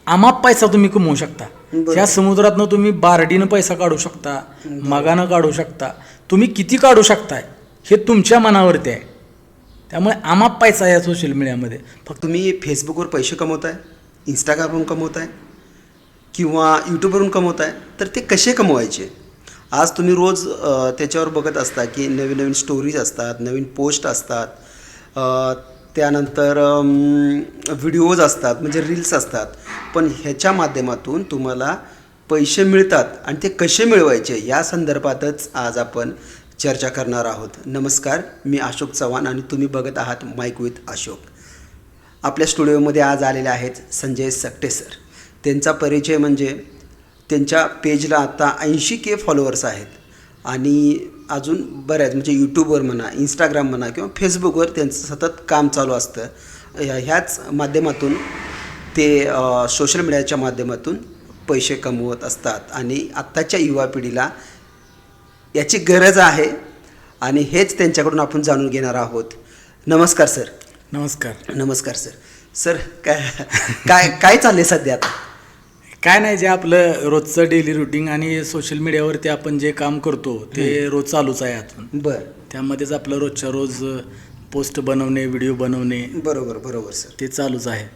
अमाप पैसा तुम्ही कमवू शकता. ह्या समुद्रातनं तुम्ही बारडीनं पैसा काढू शकता, मगानं काढू शकता, तुम्ही किती काढू शकताय हे तुमच्या मनावरती आहे. त्यामुळे अमाप पैसा आहे या सोशल मीडियामध्ये. फक्त तुम्ही फेसबुकवर पैसे कमवताय, इंस्टाग्रामवरून कमवताय किंवा यूट्यूबवरून कमवताय, तर ते कसे कमवायचे? आज तुम्ही रोज त्याच्यावर बघत असता की नवीन नवीन स्टोरीज असतात, नवीन पोस्ट असतात, त्यानंतर व्हिडिओज असतात, म्हणजे रील्स असतात. पण ह्याच्या माध्यमातून तुम्हाला पैसे मिळतात आणि ते कसे मिळवायचे या संदर्भातच आज आपण चर्चा करणार आहोत. नमस्कार, मी अशोक चव्हाण आणि तुम्ही बघत आहात माईक विथ अशोक. आपल्या स्टुडिओमध्ये आज आलेले आहेत संजय सकटे सर. त्यांचा परिचय म्हणजे त्यांच्या पेजला आता 80K फॉलोअर्स आहेत आणि अजून बऱ्याच म्हणजे यूट्यूबवर म्हणा, इंस्टाग्राम म्हणा किंवा फेसबुकवर त्यांचं सतत काम चालू असतं. ह्याच माध्यमातून ते सोशल मीडियाच्या माध्यमातून पैसे कमवत असतात आणि आत्ताच्या युवा पिढीला याची गरज आहे आणि हेच त्यांच्याकडून आपण जाणून घेणार आहोत. नमस्कार सर. नमस्कार. नमस्कार सर. सर काय काय चाललंय सध्या आता? काय नाही, जे आपलं रोजचं डेली रुटीन आणि सोशल मीडियावरती आपण जे काम करतो ते रोज चालूच आहे अजून. बरं. त्यामध्येच आपलं रोजच्या रोज पोस्ट बनवणे, व्हिडिओ बनवणे. बरोबर बरोबर सर. ते चालूच आहे.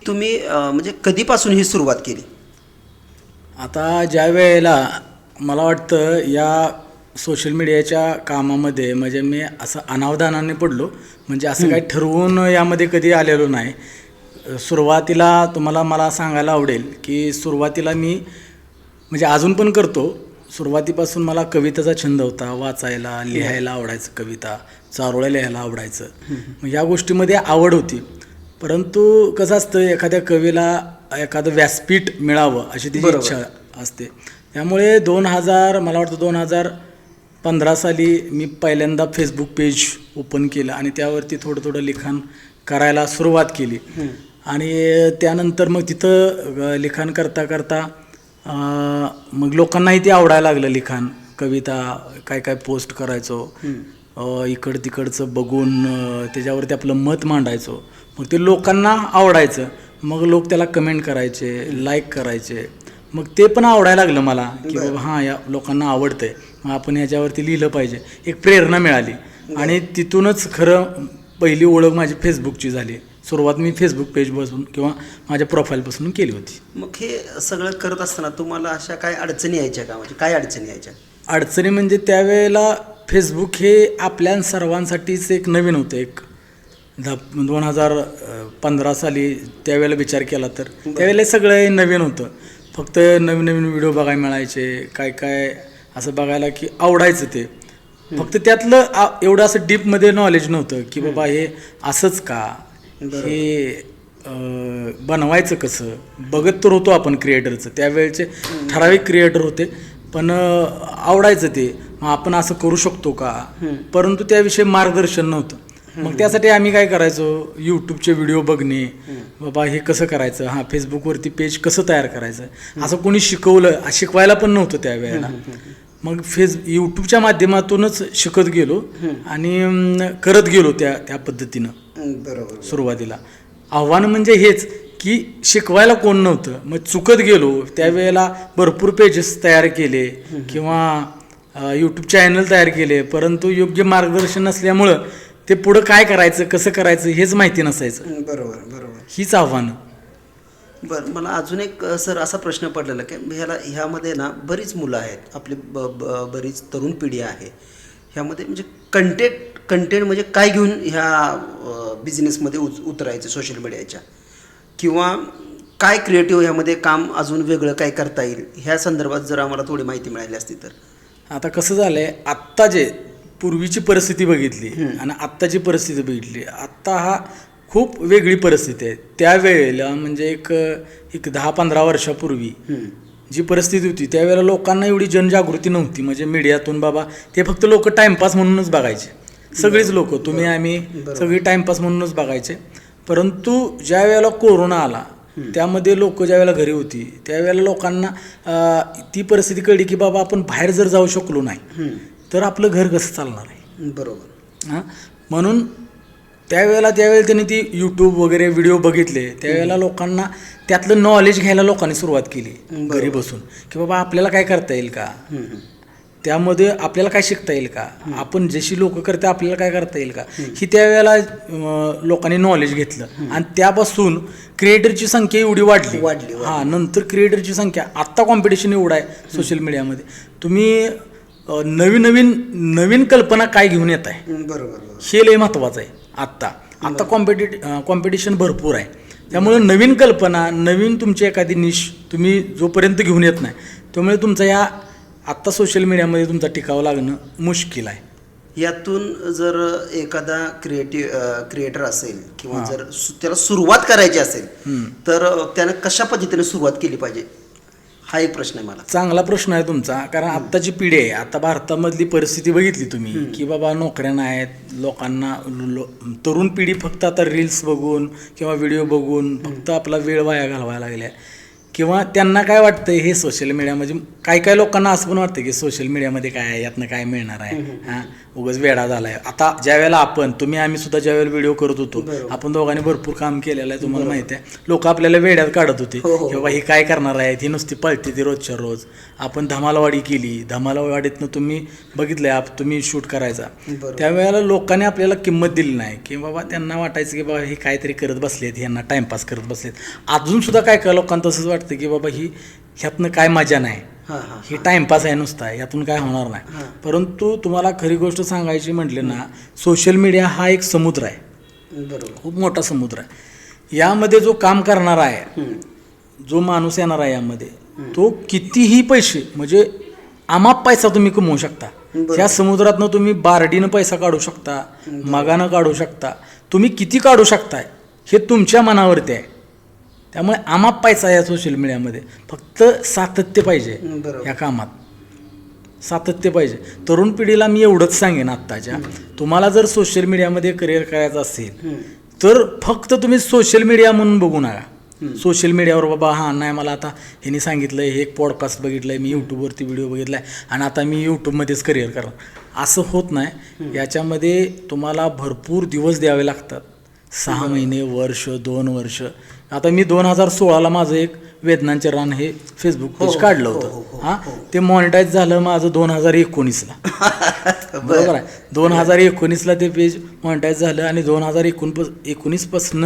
तुम्ही म्हणजे कधीपासून ही सुरुवात केली? आता ज्या वेळेला मला वाटतं या सोशल मीडियाच्या कामामध्ये म्हणजे मी असं अनावधानाने पडलो, म्हणजे असं काही ठरवून यामध्ये कधी आलेलो नाही. सुरुवातीला तुम्हाला मला सांगायला आवडेल की सुरुवातीला मी म्हणजे अजून पण करतो. सुरुवातीपासून मला कवितेचा छंद होता, वाचायला लिहायला आवडायचं, कविता चारोळ्या लिहायला आवडायचं. मग या गोष्टीमध्ये आवड होती. परंतु कसं असतं, एखाद्या कवीला एखादं व्यासपीठ मिळावं अशी तिची इच्छा असते. त्यामुळे मला वाटतं 2015 साली मी पहिल्यांदा फेसबुक पेज ओपन केलं आणि त्यावरती थोडं थोडं लिखाण करायला सुरुवात केली. आणि त्यानंतर मग तिथं लिखाण करता करता मग लोकांनाही ते आवडायला लागलं लिखाण, कविता काय काय पोस्ट करायचो, इकडं तिकडचं बघून त्याच्यावरती आपलं मत मांडायचो. मग ते लोकांना आवडायचं. मग लोक त्याला कमेंट करायचे, लाईक करायचे. मग ते पण आवडायला लागलं मला की बाबा हां, या लोकांना आवडतंय, मग आपण ह्याच्यावरती लिहिलं पाहिजे. एक प्रेरणा मिळाली आणि तिथूनच खरं पहिली ओळख माझी फेसबुकची झाली. सुरुवात मी फेसबुक पेजपासून किंवा माझ्या प्रोफाईलपासून केली होती. मग हे सगळं करत असताना तुम्हाला अशा काय अडचणी यायच्या का? म्हणजे काय अडचणी यायच्या? अडचणी म्हणजे त्यावेळेला फेसबुक हे आपल्या सर्वांसाठीच एक नवीन होतं. एक 2015 साली त्यावेळेला विचार केला तर त्यावेळेला सगळं नवीन होतं. फक्त नवीन नवीन व्हिडिओ बघायला मिळायचे, काय काय असं बघायला की आवडायचं ते. फक्त त्यातलं एवढं असं डीपमध्ये नॉलेज नव्हतं की बाबा हे असंच का, हे बनवायचं कसं. बघत तर होतो आपण क्रिएटरचं, त्यावेळेचे ठराविक क्रिएटर होते, पण आवडायचं ते. मग आपण असं करू शकतो का, परंतु त्याविषयी मार्गदर्शन नव्हतं. मग त्यासाठी आम्ही काय करायचो, यूट्यूबचे व्हिडिओ बघणे, बाबा हे कसं करायचं, हां फेसबुकवरती पेज कसं तयार करायचं, असं कोणी शिकवायला पण नव्हतं त्यावेळेला. मग यूट्यूबच्या माध्यमातूनच शिकत गेलो आणि करत गेलो त्या पद्धतीनं. बरोबर. सुरुवातीला आव्हान म्हणजे हेच की शिकवायला कोण नव्हतं, मग चुकत गेलो. त्यावेळेला भरपूर पेजेस तयार केले किंवा यूट्यूब चॅनल तयार केले, परंतु योग्य मार्गदर्शन नसल्यामुळं ते पुढं काय करायचं, कसं करायचं हेच माहिती नसायचं. बरोबर बरोबर. हीच आव्हानं. बरं, मला अजून एक सर असा प्रश्न पडलेला की ह्यामध्ये ना बरीच मुलं आहेत, आपली बरीच तरुण पिढी आहे. ह्यामध्ये म्हणजे कंटेंट म्हणजे काय घेऊन ह्या बिझनेसमध्ये उतरायचं सोशल मीडियाच्या, किंवा काय क्रिएटिव्ह ह्यामध्ये काम अजून वेगळं काय करता येईल, ह्या संदर्भात जर आम्हाला थोडी माहिती मिळाली असती तर. आता कसं झालं आहे, आत्ता जे पूर्वीची परिस्थिती बघितली आणि आत्ताची परिस्थिती बघितली, आत्ता हा खूप वेगळी परिस्थिती आहे. त्यावेळेला म्हणजे एक 10-15 वर्षापूर्वी जी परिस्थिती होती त्यावेळेला लोकांना एवढी जनजागृती नव्हती. म्हणजे मीडियातून बाबा ते फक्त लोक टाईमपास म्हणूनच बघायचे, सगळीच लोक, तुम्ही आम्ही सगळी टाईमपास म्हणूनच बघायचे. परंतु ज्या वेळेला कोरोना आला त्यामध्ये लोक ज्या वेळेला घरी होती त्यावेळेला लोकांना ती परिस्थिती कळली की बाबा आपण बाहेर जर जाऊ शकलो नाही तर आपलं घर कसं चालणार आहे. बरोबर. हां, म्हणून त्यावेळेला त्यांनी ती यूट्यूब वगैरे व्हिडिओ बघितले, त्यावेळेला लोकांना त्यातलं नॉलेज घ्यायला लोकांनी सुरुवात केली घरी बसून, की बाबा आपल्याला काय करता येईल का, त्यामध्ये आपल्याला काय शिकता येईल का, आपण जशी लोक करते आपल्याला काय करता येईल का, ही त्यावेळेला लोकांनी नॉलेज घेतलं आणि त्यापासून क्रिएटरची संख्या एवढी वाढली. हां, नंतर क्रिएटरची संख्या, आत्ता कॉम्पिटिशन एवढं आहे सोशल मीडियामध्ये. तुम्ही नवीन कल्पना काय घेऊन येत आहे, बरोबर, हे लय महत्त्वाचं आहे. आत्ता कॉम्पिटिशन भरपूर आहे, त्यामुळे नवीन कल्पना, नवीन तुमची एखादी निश तुम्ही जोपर्यंत घेऊन येत नाही, त्यामुळे तुमचा या आत्ता सोशल मीडियामध्ये तुमचा टिकाव लागणं मुश्किल आहे. यातून जर एखादा क्रिएटर असेल किंवा जर त्याला सुरुवात करायची असेल तर त्यानं कशा पद्धतीने सुरुवात केली पाहिजे, हा एक प्रश्न आहे मला. चांगला प्रश्न आहे तुमचा, कारण आत्ताची पिढी आहे, आता भारतामधली परिस्थिती बघितली तुम्ही की बाबा नोकऱ्या नाहीत लोकांना, तरुण पिढी फक्त आता रील्स बघून किंवा व्हिडिओ बघून फक्त आपला वेळ वाया घालवायला लागल्या, किंवा त्यांना काय वाटतं हे सोशल मीडियामध्ये, काही लोकांना असं पण वाटतं की सोशल मीडियामध्ये काय आहे, यातनं काय मिळणार आहे, हां उगाच वेडा झाला आहे. आता ज्या वेळेला आम्ही सुद्धा ज्या वेळेला व्हिडिओ करत होतो, आपण दोघांनी भरपूर काम केलेलं आहे, तुम्हाला माहिती आहे. लोक आपल्याला वेड्यात काढत होते की बाबा ही काय करणार आहे, ती नुसती पळते ती रोजच्या रोज. आपण धमालवाडी केली, धमालवाडीतनं तुम्ही बघितलं, तुम्ही शूट करायचा, त्यावेळेला लोकांनी आपल्याला किंमत दिली नाही, की बाबा त्यांना वाटायचं की बाबा हे काहीतरी करत बसलेत, यांना टाइमपास करत बसलेत. अजून सुद्धा काय लोकांना तसंच वाटतं की बाबा ह्यातनं काय मजा नाही, ही टाइमपास आहे नुसता, यातून काय होणार नाही. परंतु तुम्हाला खरी गोष्ट सांगायची म्हटली ना, सोशल मीडिया हा एक समुद्र आहे, खूप मोठा समुद्र आहे. यामध्ये जो काम करणारा आहे, जो माणूस येणार आहे यामध्ये, तो कितीही पैसे म्हणजे अमाप पैसा तुम्ही कमवू शकता. या समुद्रातनं तुम्ही बारडीनं पैसा काढू शकता, मगानं काढू शकता, तुम्ही किती काढू शकताय हे तुमच्या मनावरती आहे. त्यामुळे अमाप पैसा या सोशल मीडियामध्ये, फक्त सातत्य पाहिजे या कामात, सातत्य पाहिजे. तरुण पिढीला मी एवढंच सांगेन आत्ताच्या, तुम्हाला जर सोशल मीडियामध्ये करिअर करायचं असेल तर फक्त तुम्ही सोशल मीडिया म्हणून बघू नका. सोशल मीडियावर बाबा हां नाही मला आता ह्यांनी सांगितलं हे एक पॉडकास्ट बघितलं आहे, मी यूट्यूबवरती व्हिडिओ बघितला आहे आणि आता मी यूट्यूबमध्येच करिअर करणार, असं होत नाही. याच्यामध्ये तुम्हाला भरपूर दिवस द्यावे लागतात, 6 महिने, वर्ष, 2 वर्ष. आता मी 2016ला माझं एक वेदनांचे रान हे फेसबुक पेज काढलं होतं. हां, ते मॉनिटाईज झालं माझं 2019ला. बरोबर आहे, 2019ला ते पेज मॉनिटाईज झालं आणि 2019पासून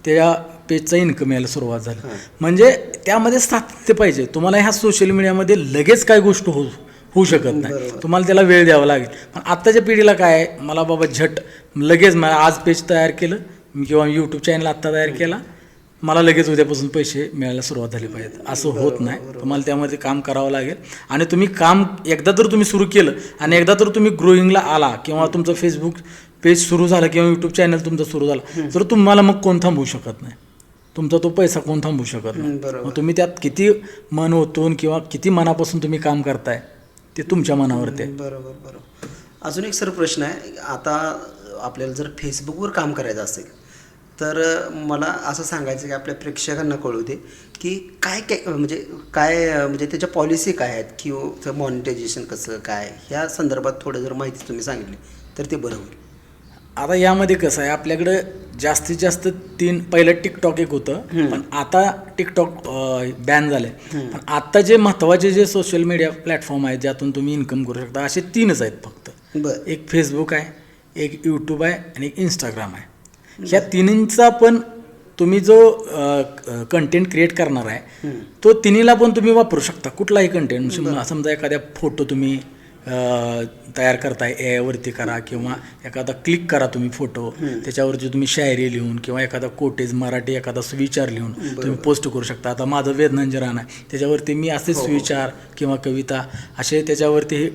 त्या पेजचा इन्कम यायला सुरुवात झाली. म्हणजे त्यामध्ये सातत्य पाहिजे. तुम्हाला ह्या सोशल मीडियामध्ये लगेच काय गोष्ट होऊ शकत नाही, तुम्हाला त्याला वेळ द्यावा लागेल. पण आत्ताच्या पिढीला काय आहे, मला बाबा झट लगेच मला आज पेज तयार केलं किंवा यूट्यूब चॅनल आत्ता तयार केला, मला लगेच उद्यापासून पैसे मिळायला सुरुवात झाली पाहिजे, असं होत नाही. तुम्हाला त्यामध्ये काम करावं लागेल आणि तुम्ही काम एकदा तर तुम्ही सुरू केलं आणि एकदा तर तुम्ही ग्रोईंगला आला किंवा तुमचं फेसबुक पेज सुरू झालं किंवा यूट्यूब चॅनल तुमचं सुरू झालं तर तुम्हाला मग कोण थांबवू शकत नाही, तुमचा तो पैसा कोण थांबवू शकत नाही. मग तुम्ही त्यात किती मन ओतून किंवा किती मनापासून तुम्ही काम करताय ते तुमच्या मनावरती आहे. बरोबर. अजून एक सर प्रश्न आहे, आता आपल्याला जर फेसबुकवर काम करायचं असेल तर मला असं सांगायचं की आपल्या प्रेक्षकांना कळू दे की काय म्हणजे त्याच्या पॉलिसी काय आहेत किंवा मॉनिटायझेशन कसं काय, ह्या संदर्भात थोडं जर माहिती तुम्ही सांगितली तर ते बरं होईल. आता यामध्ये कसं आहे, आपल्याकडं जास्तीत जास्त पहिलं टिकटॉक एक होतं, पण आता टिकटॉक बॅन झालं आहे. पण आत्ता जे महत्त्वाचे जे सोशल मीडिया प्लॅटफॉर्म आहेत ज्यातून तुम्ही इन्कम करू शकता, असे 3च आहेत फक्त. एक फेसबुक आहे, एक यूट्यूब आहे आणि एक इंस्टाग्राम आहे. ह्या तिन्हींचा पण तुम्ही जो कंटेंट क्रिएट करणार आहे तो तिन्हीला पण तुम्ही वापरू शकता. कुठलाही कंटेंट, समजा एखाद्या फोटो तुम्ही तयार करताय, एआयवरती करा किंवा एखादा क्लिक करा तुम्ही फोटो, त्याच्यावरती तुम्ही शायरी लिहून किंवा एखादा कोटेज मराठी एखादा सुविचार लिहून तुम्ही पोस्ट करू शकता. आता माझं वेदनांचे रान आहे, त्याच्यावरती मी असेच सुविचार किंवा कविता असे त्याच्यावरती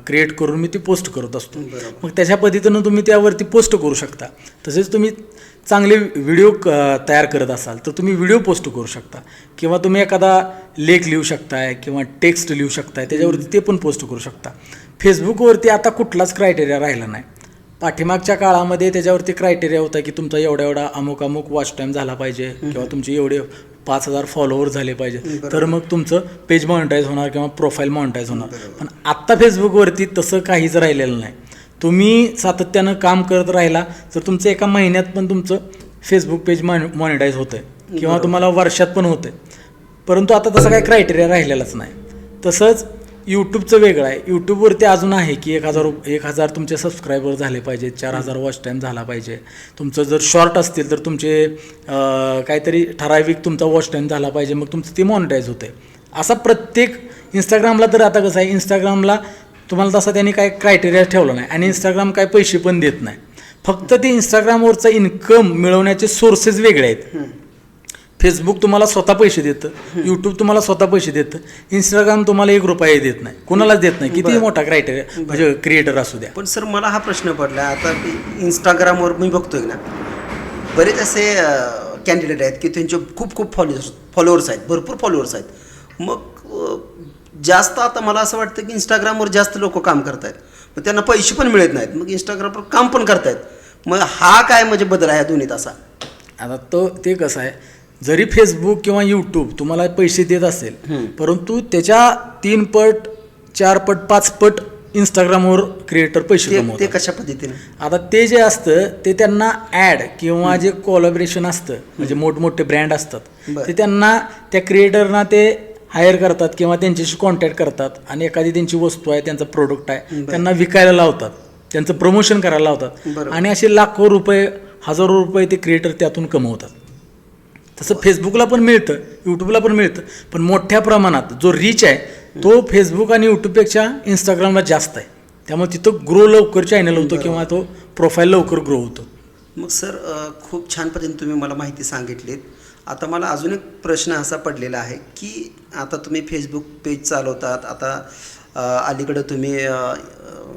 क्रिएट करून मी ती पोस्ट करत असतो. मग त्याच्या पद्धतीनं तुम्ही त्यावरती पोस्ट करू शकता. तसेच तुम्ही चांगले व्हिडिओ तयार करत असाल तर तुम्ही व्हिडिओ पोस्ट करू शकता किंवा तुम्ही एखादा लेख लिहू शकताय किंवा टेक्स्ट लिहू शकताय, त्याच्यावरती ते पण पोस्ट करू शकता. फेसबुकवरती आता कुठलाच क्रायटेरिया राहिला नाही. पाठीमागच्या काळामध्ये त्याच्यावरती क्रायटेरिया होता की तुमचा एवढा अमुक वॉच टाईम झाला पाहिजे किंवा तुमचे एवढे 5,000 फॉलोअर झाले पाहिजे तर मग तुमचं पेज मॉनिटाईज होणार किंवा प्रोफाईल मॉनिटाईज होणार. पण आत्ता फेसबुकवरती तसं काहीच राहिलेलं नाही. तुम्ही सातत्यानं काम करत राहिला तर तुमचं एका महिन्यात पण तुमचं फेसबुक पेज मॉनिटाईज होतं आहे. किंवा तुम्हाला वर्षात पण होतं परंतु आता तसं काही क्रायटेरिया राहिलेलाच नाही. तसंच यूट्यूबचं वेगळं आहे. यूट्यूबवरती अजून आहे की 1,000 तुमचे सबस्क्रायबर झाले पाहिजे, 4,000 वॉच टाईम झाला पाहिजे. तुमचं जर शॉर्ट असतील तर तुमचे काहीतरी ठराविक तुमचा वॉच टाईम झाला पाहिजे, मग तुमचं ते मॉनिटाईज होते. असा प्रत्येक इंस्टाग्रामला तर आता कसं आहे, इंस्टाग्रामला तुम्हाला तसा त्यांनी काय क्रायटेरिया ठेवला नाही आणि इंस्टाग्राम काय पैसे पण देत नाही. फक्त ते इंस्टाग्रामवरचा इन्कम मिळवण्याचे सोर्सेस वेगळे आहेत. फेसबुक तुम्हाला स्वतः पैसे देतं, यूट्यूब तुम्हाला स्वतः पैसे देतं, इंस्टाग्राम तुम्हाला 1 रुपया देत नाही, कोणालाच देत नाही, किती मोठा क्रायटेरिया म्हणजे क्रिएटर असू द्या. पण सर मला हा प्रश्न पडला, आता इंस्टाग्रामवर मी बघतोय ना, बरेच असे कॅन्डिडेट आहेत की त्यांचे खूप फॉलोअर्स आहेत, भरपूर फॉलोअर्स आहेत. मग जास्त आता मला असं वाटतं की इंस्टाग्रामवर जास्त लोक काम करत आहेत, मग त्यांना पैसे पण मिळत नाहीत, मग इंस्टाग्रामवर काम पण करतायत. मग हा काय म्हणजे बदल आहे दोन्हीत असा? आता ते कसं आहे, जरी फेसबुक किंवा यूट्यूब तुम्हाला पैसे देत असेल परंतु त्याच्या 3 पट 4 पट 5 पट इंस्टाग्रामवर क्रिएटर पैसे कमवतात. ते कशा पद्धतीने? आता ते जे असतं ते त्यांना ॲड किंवा जे कोलॅबरेशन असतं म्हणजे मोठमोठे ब्रँड असतात ते त्यांना त्या क्रिएटरना ते हायर करतात किंवा त्यांच्याशी कॉन्टॅक्ट करतात आणि एखादी त्यांची वस्तू आहे, त्यांचा प्रोडक्ट आहे, त्यांना विकायला लावतात, त्यांचं प्रमोशन करायला लावतात आणि असे लाखो रुपये, हजारो रुपये ते क्रिएटर त्यातून कमवतात. तसं फेसबुकला पण मिळतं, यूट्यूबला पण मिळतं, पण मोठ्या प्रमाणात जो रीच आहे तो फेसबुक आणि यूट्यूबपेक्षा इंस्टाग्रामला जास्त आहे. त्यामुळे तिथं ग्रो लवकर चॅनल होतं किंवा तो प्रोफाईल लवकर ग्रो होतो. मग सर खूप छान पद्धतीने तुम्ही मला माहिती सांगितलीत. आता मला अजून एक प्रश्न असा पडलेला आहे की आता तुम्ही फेसबुक पेज चालवतात, आता अलीकडं तुम्ही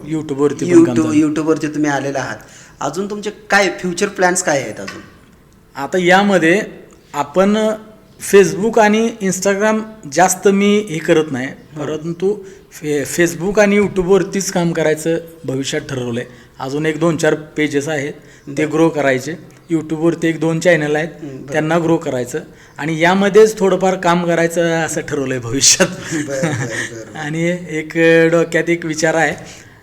यूट्यूबवरती तुम्ही आलेला आहात. अजून तुमचे काय फ्युचर प्लॅन्स काय आहेत अजून? आता यामध्ये आपण फेसबुक आणि इंस्टाग्राम जास्त मी हे करत नाही, परंतु फेसबुक आणि यूट्यूबवरतीच काम करायचं भविष्यात ठरवलं आहे. अजून 1-2-4 पेजेस आहेत ते ग्रो करायचे. यूट्यूबवरती 1-2 चॅनल आहेत त्यांना ग्रो करायचं आणि यामध्येच थोडंफार काम करायचं असं ठरवलं आहे भविष्यात. आणि एक डोक्यात एक विचार आहे,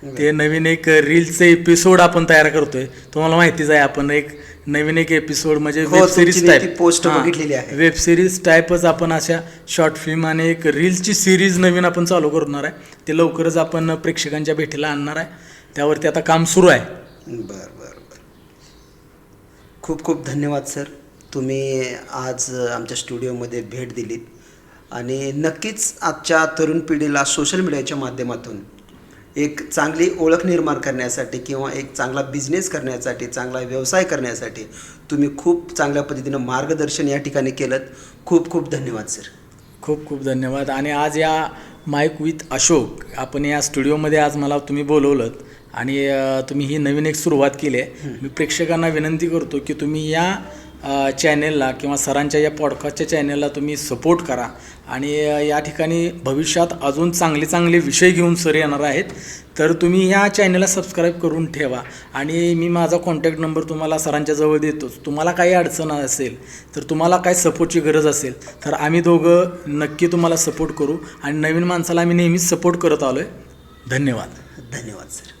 ते नवीन एक रील्सचं एपिसोड आपण तयार करतोय. तुम्हाला माहितीच आहे, आपण एक नवीन एक एपिसोड म्हणजे वेब सिरीज टाईप पोस्ट बघितलेली आहे, वेब सिरीज टाईपच आपण अशा शॉर्ट फिल्म आणि एक रील्सची सिरीज नवीन आपण चालू करणार आहे. ते लवकरच आपण प्रेक्षकांच्या भेटीला आणणार आहे. त्यावरती आता काम सुरू आहे. बरं. खूप धन्यवाद सर, तुम्ही आज आमच्या स्टुडिओमध्ये भेट दिलीत आणि नक्कीच आजच्या तरुण पिढीला सोशल मीडियाच्या माध्यमातून एक चांगली ओळख निर्माण करण्यासाठी किंवा एक चांगला बिझनेस करण्यासाठी, चांगला व्यवसाय करण्यासाठी तुम्ही खूप चांगल्या पद्धतीनं मार्गदर्शन या ठिकाणी केलं. खूप धन्यवाद सर. खूप धन्यवाद. आणि आज या माईक विथ अशोक आपण या स्टुडिओमध्ये आज मला तुम्ही बोलवलं आणि तुम्ही ही नवीन एक सुरुवात केली आहे. मी प्रेक्षकांना विनंती करतो की तुम्ही या चॅनेलला किंवा सरांच्या या पॉडकास्टच्या चॅनेलला तुम्ही सपोर्ट करा आणि या ठिकाणी भविष्यात अजून चांगले विषय घेऊन सर येणार आहेत. तर तुम्ही ह्या चॅनलला सबस्क्राईब करून ठेवा आणि मी माझा कॉन्टॅक्ट नंबर तुम्हाला सरांच्या जवळ देतोच. तुम्हाला काही अडचण असेल तर तुम्हाला काय सपोर्टची गरज असेल तर आम्ही दोघं नक्की तुम्हाला सपोर्ट करू आणि नवीन माणसाला आम्ही नेहमीच सपोर्ट करत आलो आहे. धन्यवाद सर.